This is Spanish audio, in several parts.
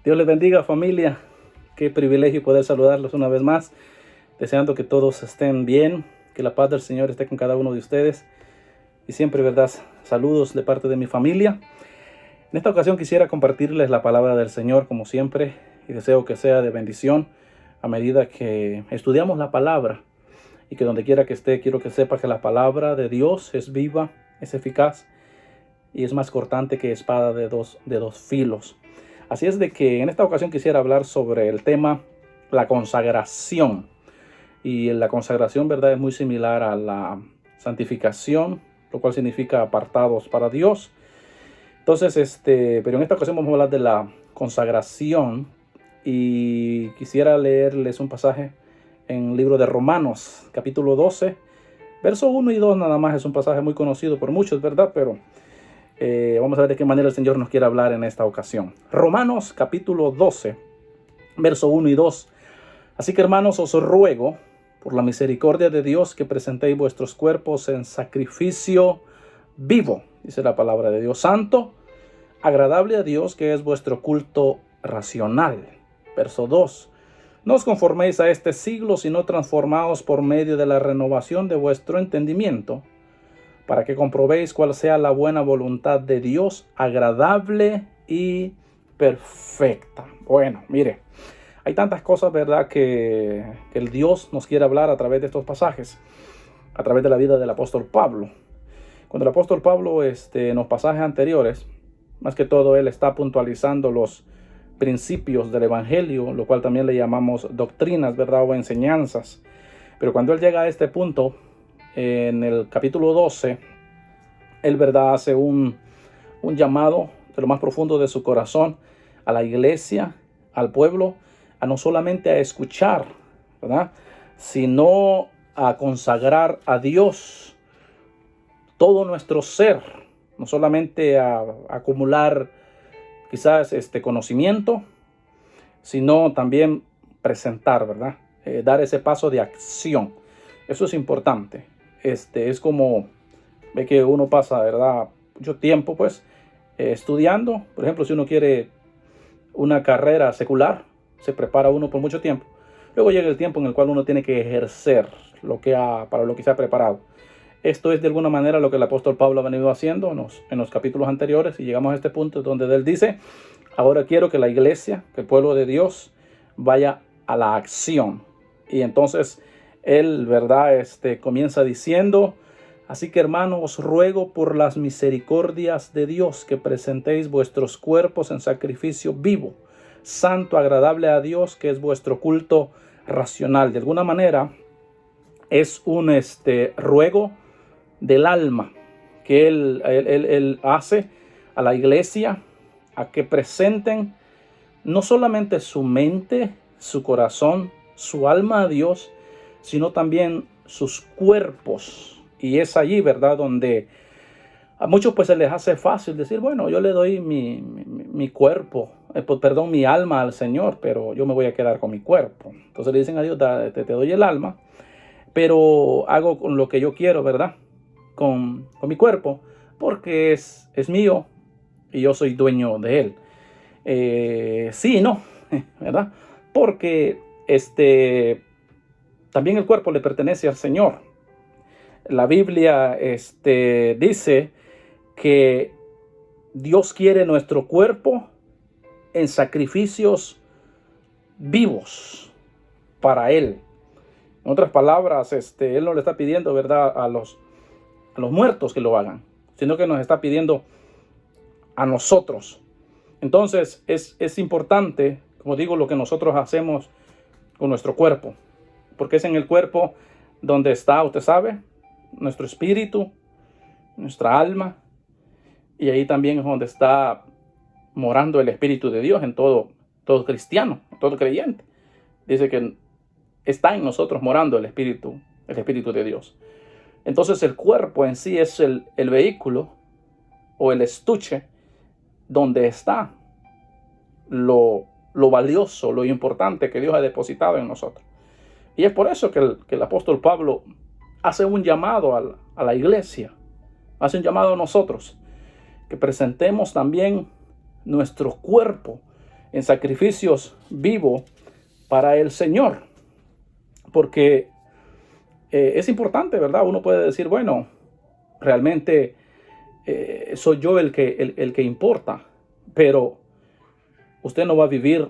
Dios les bendiga, familia. Qué privilegio poder saludarlos una vez más, deseando que todos estén bien, que la paz del Señor esté con cada uno de ustedes. Y siempre, ¿verdad? Saludos de parte de mi familia. En esta ocasión quisiera compartirles la palabra del Señor, como siempre, y deseo que sea de bendición a medida que estudiamos la palabra. Y que donde quiera que esté, quiero que sepa que la palabra de Dios es viva, es eficaz y es más cortante que espada de dos filos. Así es de que en esta ocasión quisiera hablar sobre el tema la consagración. Y la consagración, ¿verdad?, es muy similar a la santificación, lo cual significa apartados para Dios. Entonces, pero en esta ocasión vamos a hablar de la consagración y quisiera leerles un pasaje en el libro de Romanos, capítulo 12, verso 1 y 2 nada más. Es un pasaje muy conocido por muchos, ¿verdad? Pero vamos a ver de qué manera el Señor nos quiere hablar en esta ocasión. Romanos capítulo 12, verso 1 y 2. Así que, hermanos, os ruego, por la misericordia de Dios, que presentéis vuestros cuerpos en sacrificio vivo, dice la palabra de Dios, santo, agradable a Dios, que es vuestro culto racional. Verso 2. No os conforméis a este siglo, sino transformaos por medio de la renovación de vuestro entendimiento, para que comprobéis cuál sea la buena voluntad de Dios, agradable y perfecta. Bueno, mire, hay tantas cosas, ¿verdad?, que el Dios nos quiere hablar a través de estos pasajes, a través de la vida del apóstol Pablo. Cuando el apóstol Pablo, en los pasajes anteriores, más que todo, él está puntualizando los principios del evangelio, lo cual también le llamamos doctrinas, ¿verdad?, o enseñanzas. Pero cuando él llega a este punto, en el capítulo 12, él, ¿verdad?, hace un llamado de lo más profundo de su corazón a la iglesia, al pueblo, a no solamente a escuchar, ¿verdad?, sino a consagrar a Dios todo nuestro ser, no solamente a acumular quizás conocimiento, sino también presentar, ¿verdad?, dar ese paso de acción. Eso es importante. Es como ve que uno pasa, ¿verdad?, mucho tiempo pues estudiando. Por ejemplo, si uno quiere una carrera secular, se prepara uno por mucho tiempo. Luego llega el tiempo en el cual uno tiene que ejercer para lo que se ha preparado. Esto es de alguna manera lo que el apóstol Pablo ha venido haciendo en los capítulos anteriores, y llegamos a este punto donde él dice: ahora quiero que la iglesia, que el pueblo de Dios, vaya a la acción. Y entonces él, ¿verdad?, comienza diciendo: así que, hermanos, os ruego por las misericordias de Dios que presentéis vuestros cuerpos en sacrificio vivo, santo, agradable a Dios, que es vuestro culto racional. De alguna manera es un ruego del alma que él hace a la iglesia, a que presenten no solamente su mente, su corazón, su alma a Dios, sino también sus cuerpos. Y es allí, ¿verdad?, donde a muchos pues se les hace fácil decir: bueno, yo le doy mi cuerpo, mi alma al Señor, pero yo me voy a quedar con mi cuerpo. Entonces le dicen a Dios: te doy el alma, pero hago con lo que yo quiero, ¿verdad?, con mi cuerpo, porque es mío y yo soy dueño de él. Sí y no, ¿verdad? Porque también el cuerpo le pertenece al Señor. La Biblia dice que Dios quiere nuestro cuerpo en sacrificios vivos para Él. En otras palabras, Él no le está pidiendo, ¿verdad?, a los muertos que lo hagan, sino que nos está pidiendo a nosotros. Entonces es importante, como digo, lo que nosotros hacemos con nuestro cuerpo, porque es en el cuerpo donde está, usted sabe, nuestro espíritu, nuestra alma, y ahí también es donde está morando el Espíritu de Dios en todo cristiano, en todo creyente. Dice que está en nosotros morando el Espíritu de Dios. Entonces el cuerpo en sí es el vehículo o el estuche donde está lo valioso, lo importante que Dios ha depositado en nosotros. Y es por eso que el apóstol Pablo hace un llamado a la iglesia, hace un llamado a nosotros, que presentemos también nuestro cuerpo en sacrificios vivos para el Señor. Porque es importante, ¿verdad? Uno puede decir, bueno, realmente soy yo el que importa, pero usted no va a vivir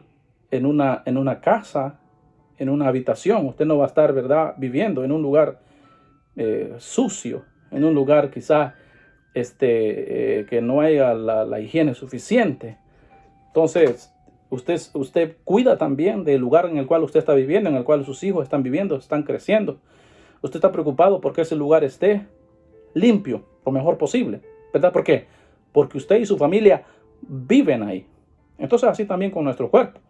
en una casa, en una habitación. Usted no va a estar, ¿verdad?, viviendo en un lugar sucio, en un lugar quizá que no haya la higiene suficiente. Entonces, usted cuida también del lugar en el cual usted está viviendo, en el cual sus hijos están viviendo, están creciendo. Usted está preocupado porque ese lugar esté limpio, lo mejor posible, ¿verdad? ¿Por qué? Porque usted y su familia viven ahí. Entonces, así también con nuestro cuerpo.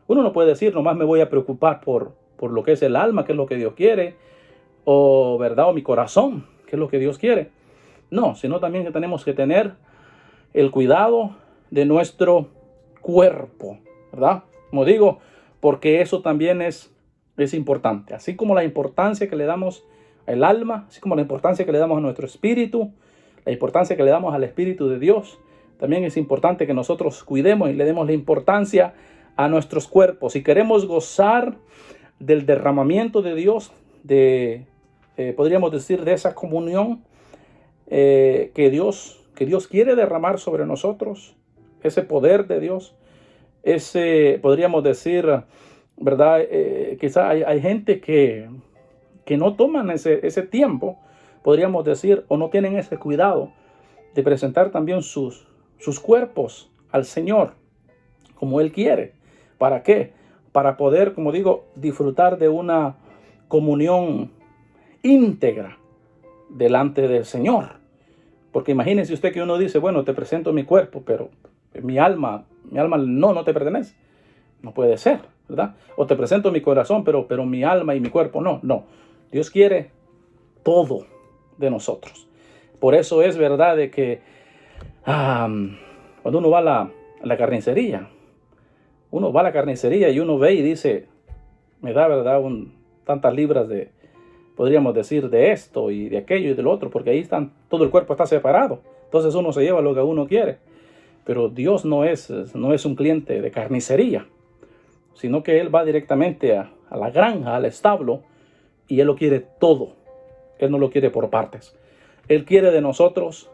Uno no puede decir, nomás me voy a preocupar por lo que es el alma, que es lo que Dios quiere, o verdad, o mi corazón, que es lo que Dios quiere. No, sino también que tenemos que tener el cuidado de nuestro cuerpo, ¿verdad? Como digo, porque eso también es importante. Así como la importancia que le damos al alma, así como la importancia que le damos a nuestro espíritu, la importancia que le damos al Espíritu de Dios, también es importante que nosotros cuidemos y le demos la importancia a nuestros cuerpos. Si queremos gozar del derramamiento de Dios, podríamos decir, de esa comunión que Dios quiere derramar sobre nosotros, ese poder de Dios, podríamos decir, ¿verdad? Quizá hay gente que no toman ese tiempo, podríamos decir, o no tienen ese cuidado de presentar también sus cuerpos al Señor como Él quiere. ¿Para qué? Para poder, como digo, disfrutar de una comunión íntegra delante del Señor. Porque imagínese usted que uno dice, bueno, te presento mi cuerpo, pero mi alma no te pertenece. No puede ser, ¿verdad? O te presento mi corazón, pero mi alma y mi cuerpo no. Dios quiere todo de nosotros. Por eso es verdad de que cuando uno va a la carnicería, y uno ve y dice, me da, ¿verdad?, tantas libras podríamos decir, de esto y de aquello y de lo otro, porque ahí todo el cuerpo está separado. Entonces uno se lleva lo que uno quiere. Pero Dios no es un cliente de carnicería, sino que Él va directamente a la granja, al establo, y Él lo quiere todo. Él no lo quiere por partes. Él quiere de nosotros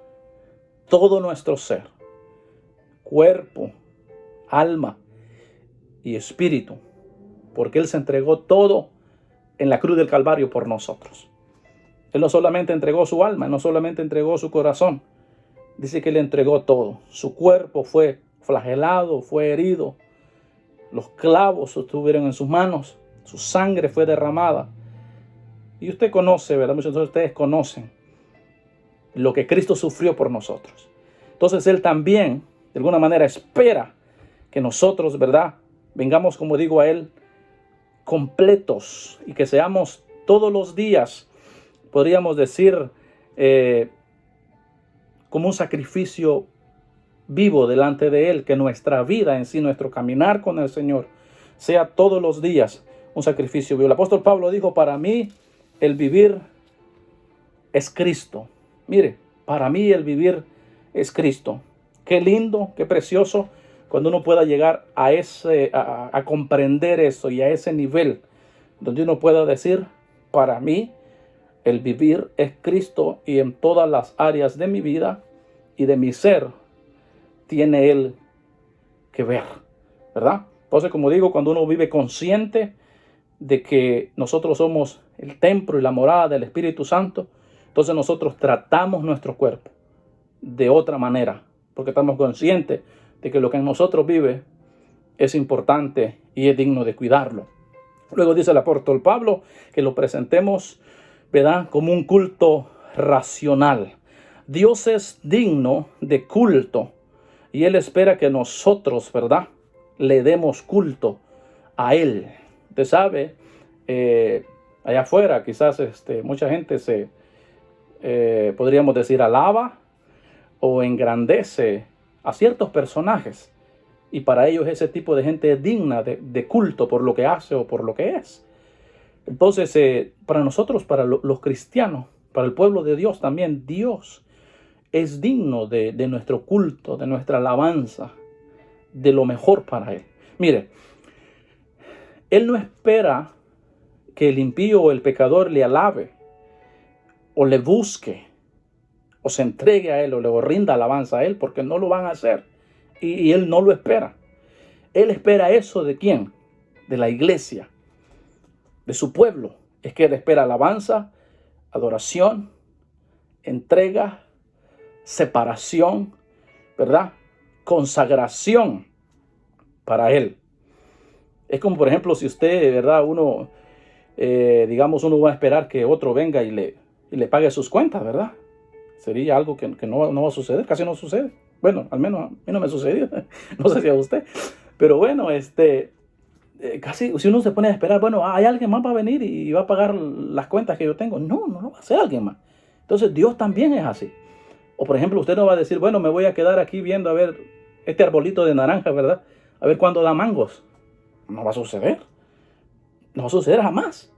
todo nuestro ser, cuerpo, alma y espíritu, porque Él se entregó todo en la cruz del Calvario por nosotros. Él no solamente entregó su alma, no solamente entregó su corazón, dice que Él entregó todo. Su cuerpo fue flagelado, fue herido, los clavos estuvieron en sus manos, su sangre fue derramada. Y usted conoce, ¿verdad? Muchos de ustedes conocen lo que Cristo sufrió por nosotros. Entonces Él también, de alguna manera, espera que nosotros, ¿verdad?, vengamos, como digo, a Él completos y que seamos todos los días, podríamos decir, como un sacrificio vivo delante de Él, que nuestra vida en sí, nuestro caminar con el Señor, sea todos los días un sacrificio vivo. El apóstol Pablo dijo, para mí el vivir es Cristo. Mire, para mí el vivir es Cristo. Qué lindo, qué precioso cuando uno pueda llegar a comprender eso y a ese nivel donde uno pueda decir, para mí el vivir es Cristo, y en todas las áreas de mi vida y de mi ser tiene Él que ver, ¿verdad? Entonces, como digo, cuando uno vive consciente de que nosotros somos el templo y la morada del Espíritu Santo, entonces nosotros tratamos nuestro cuerpo de otra manera, porque estamos conscientes de que lo que en nosotros vive es importante y es digno de cuidarlo. Luego dice el apóstol Pablo que lo presentemos, ¿verdad?, como un culto racional. Dios es digno de culto y Él espera que nosotros, ¿verdad?, le demos culto a Él. Usted sabe, allá afuera quizás mucha gente podríamos decir, alaba o engrandece a ciertos personajes, y para ellos ese tipo de gente es digna de culto por lo que hace o por lo que es. Entonces, para nosotros, para los cristianos, para el pueblo de Dios también, Dios es digno de nuestro culto, de nuestra alabanza, de lo mejor para Él. Mire, Él no espera que el impío o el pecador le alabe o le busque o se entregue a Él o le rinda alabanza a Él, porque no lo van a hacer. Y Él no lo espera. Él espera eso ¿de quién? De la iglesia, de su pueblo. Es que Él espera alabanza, adoración, entrega, separación, ¿verdad? Consagración para Él. Es como, por ejemplo, si usted, ¿verdad? Uno va a esperar que otro venga y le pague sus cuentas, ¿verdad? Sería algo que no va a suceder, casi no sucede. Bueno, al menos a mí no me sucedió, no sé si a usted. Pero bueno, casi si uno se pone a esperar, bueno, hay alguien más va a venir y va a pagar las cuentas que yo tengo. No lo va a hacer alguien más. Entonces Dios también es así. O por ejemplo, usted no va a decir, bueno, me voy a quedar aquí viendo a ver este arbolito de naranja, ¿verdad? A ver cuándo da mangos. No va a suceder. No va a suceder jamás.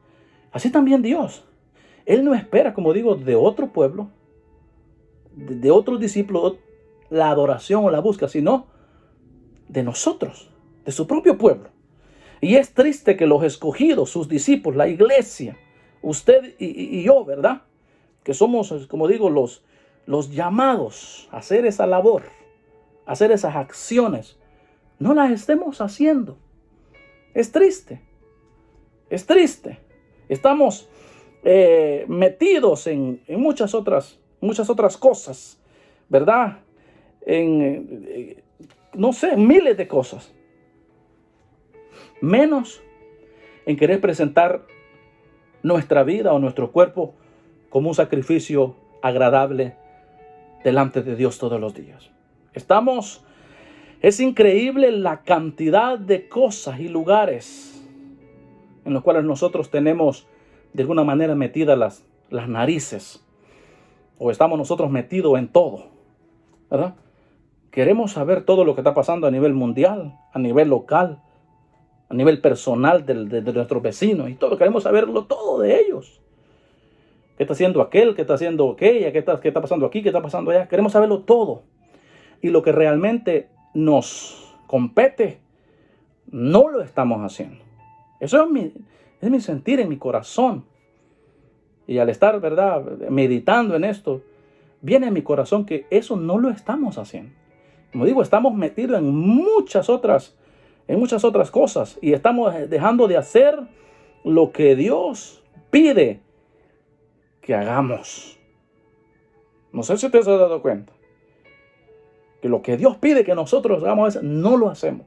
Así también Dios. Él no espera, como digo, de otro pueblo, de otros discípulos, la adoración o la búsqueda, sino de nosotros, de su propio pueblo. Y es triste que los escogidos, sus discípulos, la iglesia, usted y yo, ¿verdad? Que somos, como digo, los llamados a hacer esa labor, a hacer esas acciones, no las estemos haciendo. Es triste. Es triste. Estamos metidos en muchas otras cosas, ¿verdad? No sé, miles de cosas. Menos en querer presentar nuestra vida o nuestro cuerpo como un sacrificio agradable delante de Dios todos los días. Es increíble la cantidad de cosas y lugares en los cuales nosotros tenemos de alguna manera metidas las narices, o estamos nosotros metidos en todo, ¿verdad? Queremos saber todo lo que está pasando a nivel mundial, a nivel local, a nivel personal de nuestros vecinos y todo. Queremos saberlo todo de ellos. ¿Qué está haciendo aquel? ¿Qué está haciendo aquella? ¿Qué está pasando aquí? ¿Qué está pasando allá? Queremos saberlo todo. Y lo que realmente nos compete, no lo estamos haciendo. Eso es mi sentir en mi corazón. Y al estar, ¿verdad?, meditando en esto, viene a mi corazón que eso no lo estamos haciendo. Como digo, estamos metidos en muchas otras cosas y estamos dejando de hacer lo que Dios pide que hagamos. No sé si usted se ha dado cuenta que lo que Dios pide que nosotros hagamos no lo hacemos,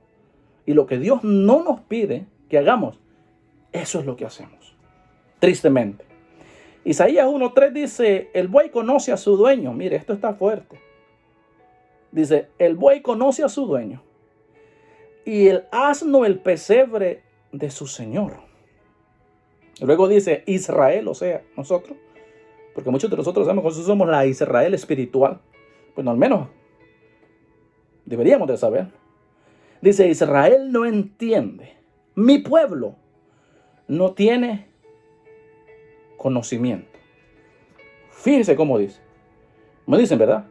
y lo que Dios no nos pide que hagamos, eso es lo que hacemos, tristemente. Isaías 1:3 dice, el buey conoce a su dueño. Mire, esto está fuerte. Dice, el buey conoce a su dueño, y el asno el pesebre de su señor. Y luego dice Israel, o sea, nosotros, porque muchos de nosotros sabemos que nosotros somos la Israel espiritual. Pues al menos deberíamos de saber. Dice, Israel no entiende. Mi pueblo no tiene conocimiento. Fíjese cómo dice. Me dicen, ¿verdad?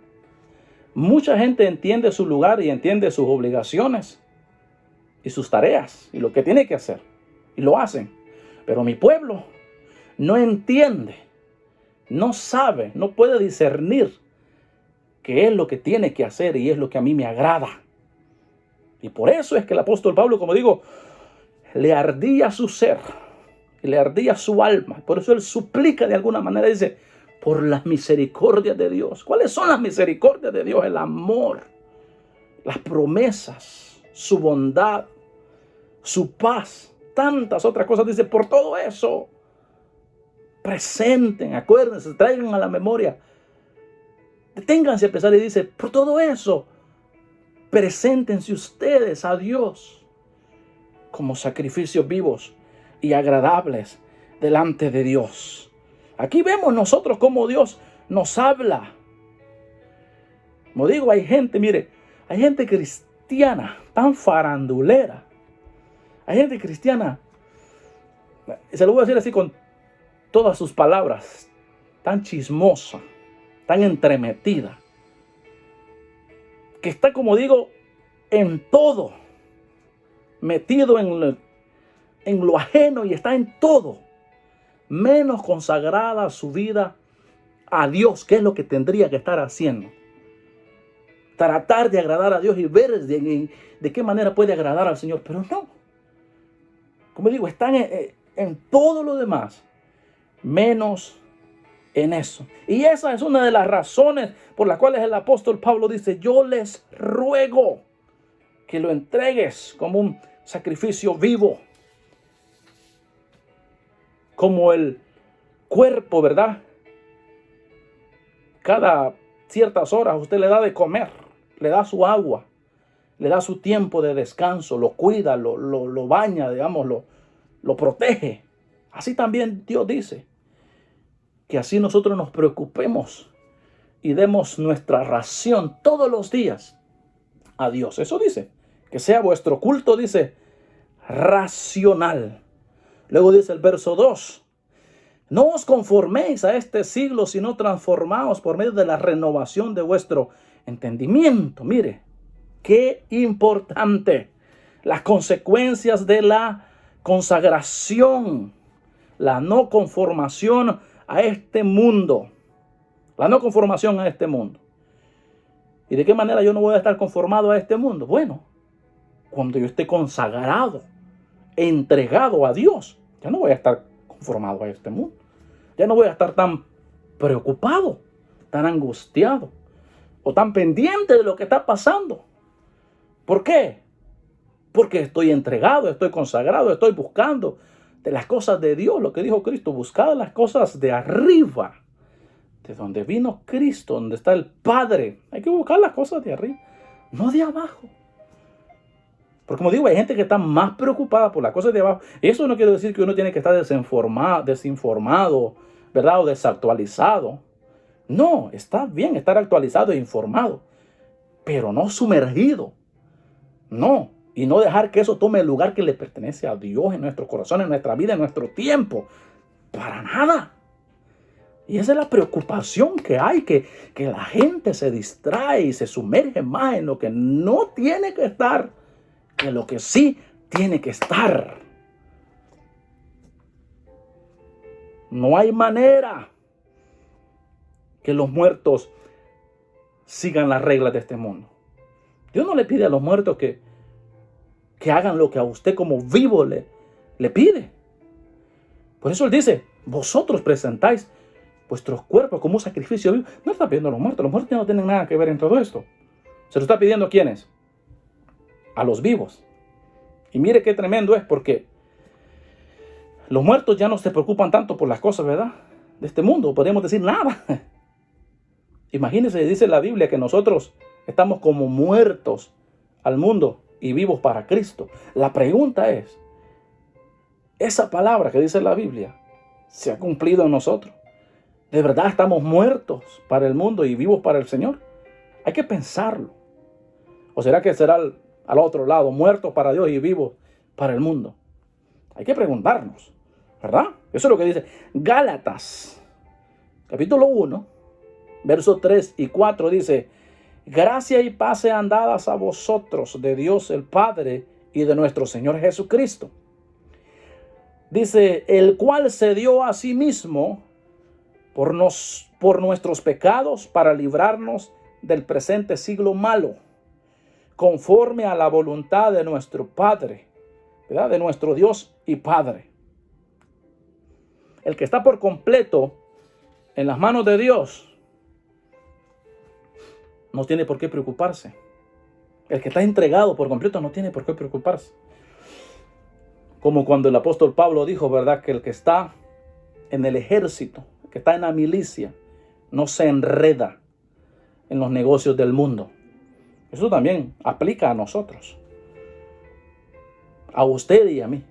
Mucha gente entiende su lugar y entiende sus obligaciones y sus tareas y lo que tiene que hacer. Y lo hacen. Pero mi pueblo no entiende, no sabe, no puede discernir qué es lo que tiene que hacer y es lo que a mí me agrada. Y por eso es que el apóstol Pablo, como digo, le ardía su ser, le ardía su alma. Por eso él suplica de alguna manera, dice, por las misericordias de Dios. ¿Cuáles son las misericordias de Dios? El amor, las promesas, su bondad, su paz, tantas otras cosas. Dice, por todo eso, presenten, acuérdense, traigan a la memoria, deténganse a pensar y dice, por todo eso, preséntense ustedes a Dios como sacrificios vivos y agradables delante de Dios. Aquí vemos nosotros cómo Dios nos habla. Como digo, hay gente, mire, hay gente cristiana tan farandulera. Hay gente cristiana, se lo voy a decir así con todas sus palabras, tan chismosa, tan entremetida, que está, como digo, en todo. metido en lo ajeno y está en todo, menos consagrada su vida a Dios, que es lo que tendría que estar haciendo. Tratar de agradar a Dios y ver de qué manera puede agradar al Señor, pero no. Como digo, están en todo lo demás, menos en eso. Y esa es una de las razones por las cuales el apóstol Pablo dice: yo les ruego que lo entregues como un sacrificio vivo, como el cuerpo, ¿verdad? Cada ciertas horas usted le da de comer, le da su agua, le da su tiempo de descanso, lo cuida, lo baña, digamos, lo protege. Así también Dios dice que así nosotros nos preocupemos y demos nuestra ración todos los días a Dios. Eso dice, que sea vuestro culto, dice, racional. Luego dice el verso 2: no os conforméis a este siglo, sino transformaos por medio de la renovación de vuestro entendimiento. Mire, qué importante. Las consecuencias de la consagración, la no conformación a este mundo. La no conformación a este mundo. ¿Y de qué manera yo no voy a estar conformado a este mundo? Bueno, cuando yo esté consagrado, entregado a Dios, ya no voy a estar conformado a este mundo. Ya no voy a estar tan preocupado, tan angustiado o tan pendiente de lo que está pasando. ¿Por qué? Porque estoy entregado, estoy consagrado, estoy buscando de las cosas de Dios, lo que dijo Cristo: buscad las cosas de arriba, de donde vino Cristo, donde está el Padre. Hay que buscar las cosas de arriba, no de abajo. Porque como digo, hay gente que está más preocupada por las cosas de abajo. Y eso no quiere decir que uno tiene que estar desinformado, ¿verdad? O desactualizado. No, está bien estar actualizado e informado, pero no sumergido. No, y no dejar que eso tome el lugar que le pertenece a Dios en nuestro corazón, en nuestra vida, en nuestro tiempo. Para nada. Y esa es la preocupación que hay, que la gente se distrae y se sumerge más en lo que no tiene que estar que lo que sí tiene que estar. No hay manera que los muertos sigan las reglas de este mundo. Dios no le pide a los muertos que hagan lo que a usted como vivo le pide. Por eso Él dice: vosotros presentáis vuestros cuerpos como un sacrificio vivo. No está pidiendo a los muertos. Los muertos no tienen nada que ver en todo esto. Se lo está pidiendo ¿a quiénes? A los vivos. Y mire qué tremendo es, porque los muertos ya no se preocupan tanto por las cosas, ¿verdad?, de este mundo. Podríamos decir nada. Imagínense, dice la Biblia que nosotros estamos como muertos al mundo y vivos para Cristo. La pregunta es, ¿esa palabra que dice la Biblia se ha cumplido en nosotros? ¿De verdad estamos muertos para el mundo y vivos para el Señor? Hay que pensarlo. ¿O será que será al otro lado, muertos para Dios y vivos para el mundo? Hay que preguntarnos, ¿verdad? Eso es lo que dice Gálatas, capítulo 1, versos 3 y 4, dice: gracia y paz sean dadas a vosotros de Dios el Padre y de nuestro Señor Jesucristo. Dice: el cual se dio a sí mismo por nuestros pecados, para librarnos del presente siglo malo, conforme a la voluntad de nuestro Padre, ¿verdad?, de nuestro Dios y Padre. El que está por completo en las manos de Dios no tiene por qué preocuparse. El que está entregado por completo no tiene por qué preocuparse. Como cuando el apóstol Pablo dijo, ¿verdad?, que el que está en el ejército, el que está en la milicia, no se enreda en los negocios del mundo. Eso también aplica a nosotros, a usted y a mí.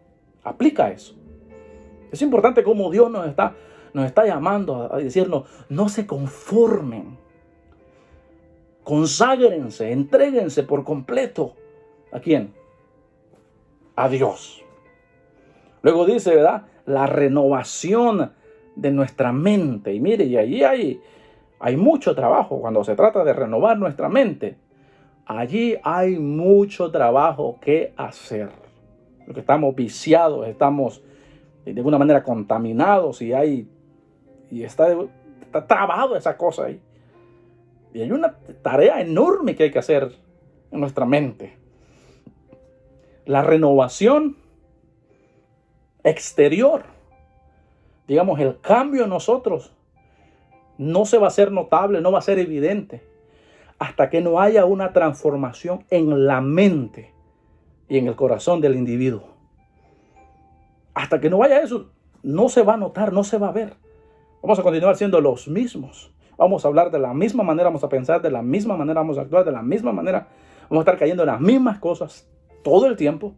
Aplica eso. Es importante cómo Dios nos está llamando a decirnos: no se conformen, conságrense, entréguense por completo. ¿A quién? A Dios. Luego dice, ¿verdad?, la renovación de nuestra mente. Y mire, y allí hay mucho trabajo cuando se trata de renovar nuestra mente. Allí hay mucho trabajo que hacer. porque estamos viciados, estamos de alguna manera contaminados y está trabado esa cosa ahí. Y hay una tarea enorme que hay que hacer en nuestra mente. La renovación exterior, digamos, el cambio en nosotros no se va a hacer notable, no va a ser evidente hasta que no haya una transformación en la mente y en el corazón del individuo. Hasta que no vaya eso, no se va a notar, no se va a ver. Vamos a continuar siendo los mismos. Vamos a hablar de la misma manera, vamos a pensar de la misma manera, vamos a actuar de la misma manera. Vamos a estar cayendo en las mismas cosas todo el tiempo.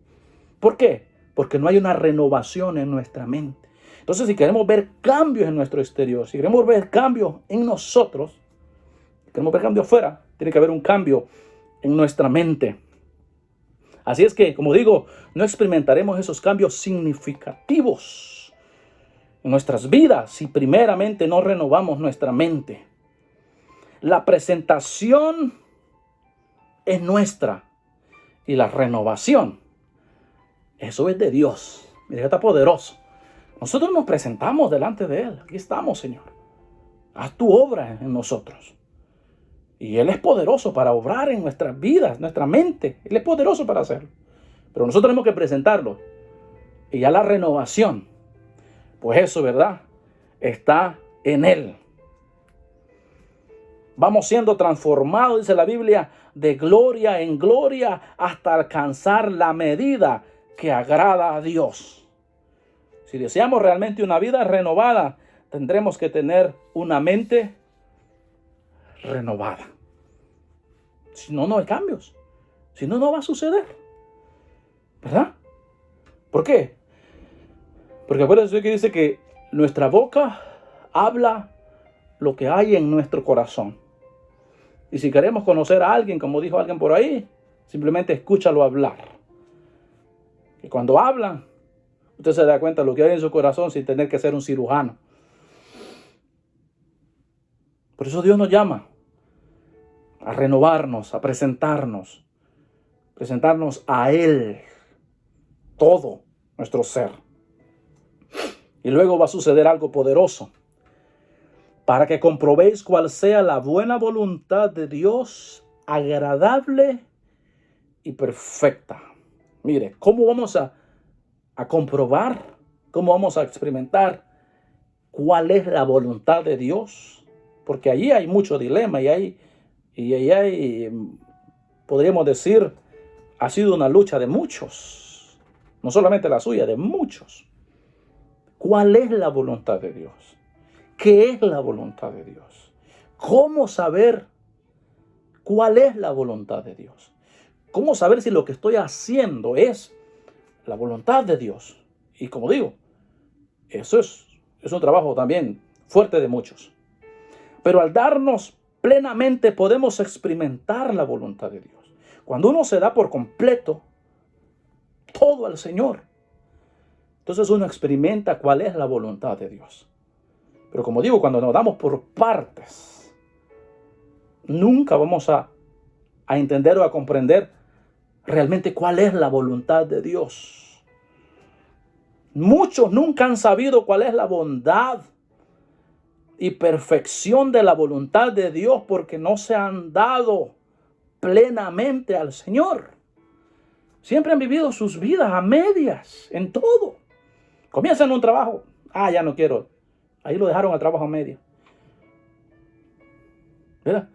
¿Por qué? Porque no hay una renovación en nuestra mente. Entonces, si queremos ver cambios en nuestro exterior, si queremos ver cambios en nosotros, si queremos ver cambios afuera, tiene que haber un cambio en nuestra mente. Así es que, como digo, no experimentaremos esos cambios significativos en nuestras vidas si primeramente no renovamos nuestra mente. La presentación es nuestra y la renovación, eso es de Dios. Mira, está poderoso. Nosotros nos presentamos delante de Él. Aquí estamos, Señor. Haz tu obra en nosotros. Y Él es poderoso para obrar en nuestras vidas, nuestra mente. Él es poderoso para hacerlo. Pero nosotros tenemos que presentarlo. Y ya la renovación, pues eso, ¿verdad? Está en Él. Vamos siendo transformados, dice la Biblia, de gloria en gloria hasta alcanzar la medida que agrada a Dios. Si deseamos realmente una vida renovada, tendremos que tener una mente renovada. Si no, no hay cambios. Si no, no va a suceder. ¿Verdad? ¿Por qué? Porque acuérdense que dice que nuestra boca habla lo que hay en nuestro corazón. Y si queremos conocer a alguien, como dijo alguien por ahí, simplemente escúchalo hablar. Y cuando hablan, usted se da cuenta de lo que hay en su corazón sin tener que ser un cirujano. Por eso Dios nos llama a renovarnos, a presentarnos a Él, todo nuestro ser. Y luego va a suceder algo poderoso. Para que comprobéis cuál sea la buena voluntad de Dios, agradable y perfecta. Mire, ¿cómo vamos a comprobar? ¿Cómo vamos a experimentar cuál es la voluntad de Dios? Porque allí hay mucho dilema y hay, podríamos decir, ha sido una lucha de muchos. No solamente la suya, de muchos. ¿Cuál es la voluntad de Dios? ¿Qué es la voluntad de Dios? ¿Cómo saber cuál es la voluntad de Dios? ¿Cómo saber si lo que estoy haciendo es la voluntad de Dios? Y como digo, eso es un trabajo también fuerte de muchos. Pero al darnos plenamente podemos experimentar la voluntad de Dios. Cuando uno se da por completo todo al Señor, entonces uno experimenta cuál es la voluntad de Dios. Pero como digo, cuando nos damos por partes, nunca vamos a entender o a comprender realmente cuál es la voluntad de Dios. Muchos nunca han sabido cuál es la bondad y perfección de la voluntad de Dios porque no se han dado plenamente al Señor. Siempre han vivido sus vidas a medias, en todo. Comienzan un trabajo, ya no quiero. Ahí lo dejaron al trabajo a media. ¿Verdad?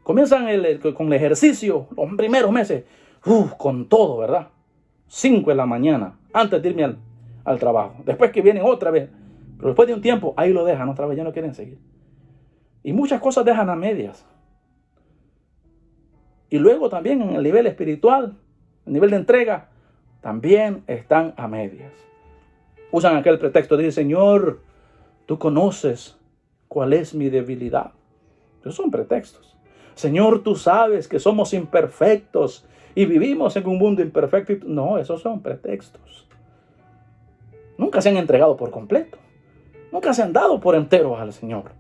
Comienzan con el ejercicio los primeros meses. Con todo, ¿verdad? 5 de la mañana, antes de irme al trabajo. Después que vienen otra vez. Pero después de un tiempo, ahí lo dejan otra vez. Ya no quieren seguir. Y muchas cosas dejan a medias. Y luego también en el nivel espiritual, el nivel de entrega, también están a medias. Usan aquel pretexto de decir, Señor, tú conoces cuál es mi debilidad. Esos son pretextos. Señor, tú sabes que somos imperfectos y vivimos en un mundo imperfecto. No, esos son pretextos. Nunca se han entregado por completo. Nunca se han dado por enteros al Señor.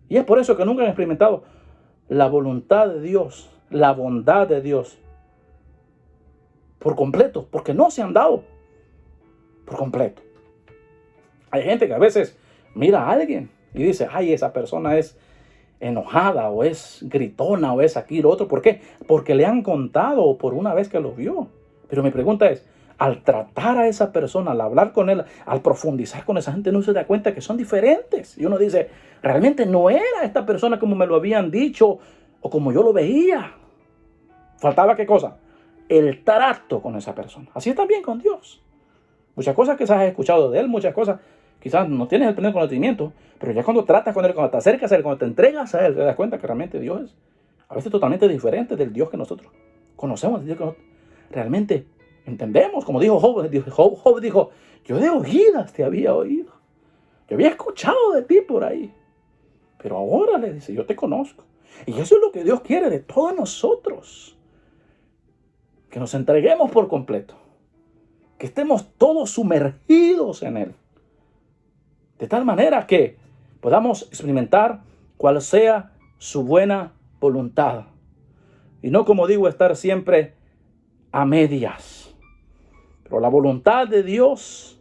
Y es por eso que nunca han experimentado la voluntad de Dios, la bondad de Dios por completo, porque no se han dado por completo. Hay gente que a veces mira a alguien y dice, ay, esa persona es enojada o es gritona o es aquí y lo otro. ¿Por qué? Porque le han contado por una vez que lo vio. Pero mi pregunta es, al tratar a esa persona, al hablar con él, al profundizar con esa gente, no se da cuenta que son diferentes. Y uno dice, realmente no era esta persona como me lo habían dicho o como yo lo veía. Faltaba ¿qué cosa? El trato con esa persona. Así es también con Dios. Muchas cosas que has escuchado de él, muchas cosas quizás no tienes el pleno conocimiento, pero ya cuando tratas con él, cuando te acercas a él, cuando te entregas a él, te das cuenta que realmente Dios es a veces totalmente diferente del Dios que nosotros conocemos, del Dios que nosotros realmente entendemos. Como dijo Job dijo, yo de oídas te había oído, yo había escuchado de ti por ahí, pero ahora le dice, yo te conozco. Y eso es lo que Dios quiere de todos nosotros, que nos entreguemos por completo, que estemos todos sumergidos en él, de tal manera que podamos experimentar cuál sea su buena voluntad. Y no, como digo, estar siempre a medias. Pero la voluntad de Dios,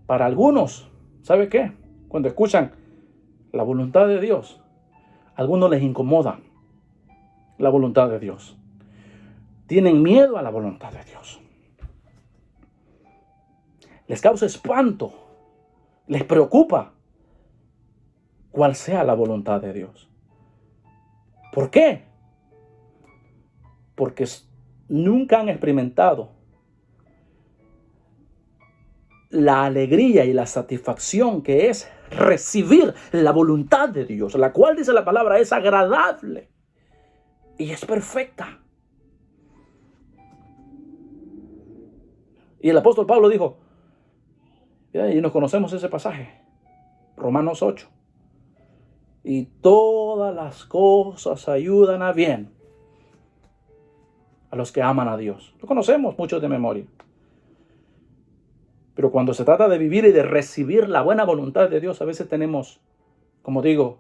para algunos, ¿sabe qué? Cuando escuchan la voluntad de Dios, a algunos les incomoda la voluntad de Dios. Tienen miedo a la voluntad de Dios. Les causa espanto. Les preocupa cuál sea la voluntad de Dios. ¿Por qué? Porque nunca han experimentado la alegría y la satisfacción que es recibir la voluntad de Dios, la cual dice la palabra es agradable y es perfecta. Y el apóstol Pablo dijo, y nos conocemos ese pasaje, Romanos 8. Y todas las cosas ayudan a bien a los que aman a Dios. Lo conocemos muchos de memoria. Pero cuando se trata de vivir y de recibir la buena voluntad de Dios, a veces tenemos, como digo,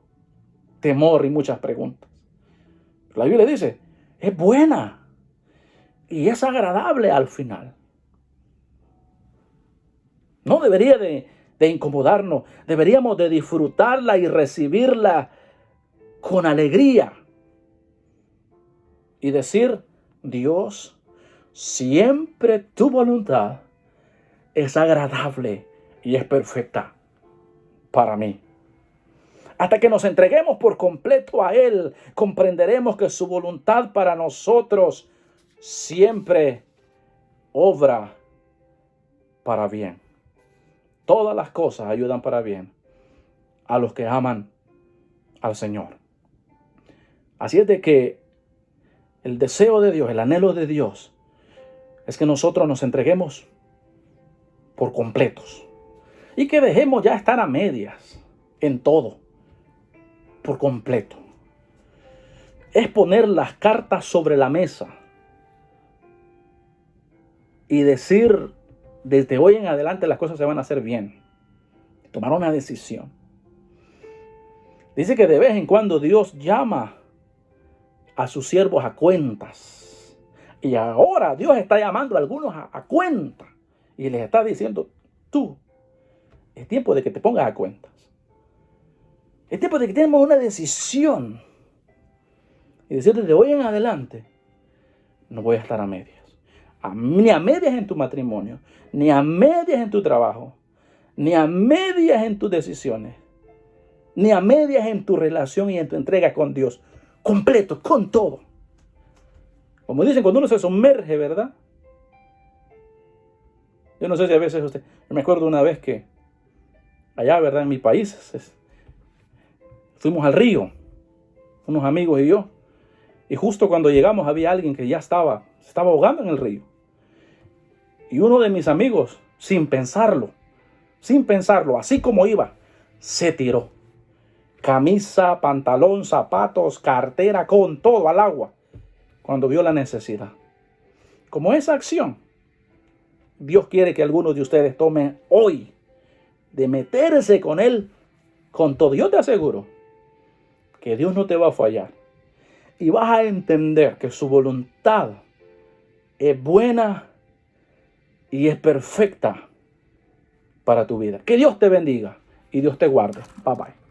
temor y muchas preguntas. La Biblia dice, es buena y es agradable al final. No debería de incomodarnos. Deberíamos de disfrutarla y recibirla con alegría. Y decir, Dios, siempre tu voluntad es agradable y es perfecta para mí. Hasta que nos entreguemos por completo a Él, comprenderemos que su voluntad para nosotros siempre obra para bien. Todas las cosas ayudan para bien a los que aman al Señor. Así es de que el deseo de Dios, el anhelo de Dios, es que nosotros nos entreguemos por completos y que dejemos ya estar a medias en todo, por completo. Es poner las cartas sobre la mesa y decir, desde hoy en adelante las cosas se van a hacer bien. Tomar una decisión. Dice que de vez en cuando Dios llama a sus siervos a cuentas. Y ahora Dios está llamando a algunos a cuentas. Y les está diciendo, tú, es tiempo de que te pongas a cuentas. Es tiempo de que tenemos una decisión. Y decir, desde hoy en adelante, no voy a estar a medias. Ni a medias en tu matrimonio, ni a medias en tu trabajo, ni a medias en tus decisiones, ni a medias en tu relación y en tu entrega con Dios. Completo, con todo. Como dicen, cuando uno se sumerge, ¿verdad? Yo no sé si a veces yo me acuerdo una vez que allá, ¿verdad? En mi país, fuimos al río, unos amigos y yo, y justo cuando llegamos había alguien que ya se estaba ahogando en el río. Y uno de mis amigos, sin pensarlo, así como iba, se tiró. Camisa, pantalón, zapatos, cartera, con todo al agua, cuando vio la necesidad. Como esa acción, Dios quiere que algunos de ustedes tomen hoy de meterse con Él con todo. Yo te aseguro que Dios no te va a fallar. Y vas a entender que su voluntad es buena y es perfecta para tu vida. Que Dios te bendiga y Dios te guarde. Bye bye.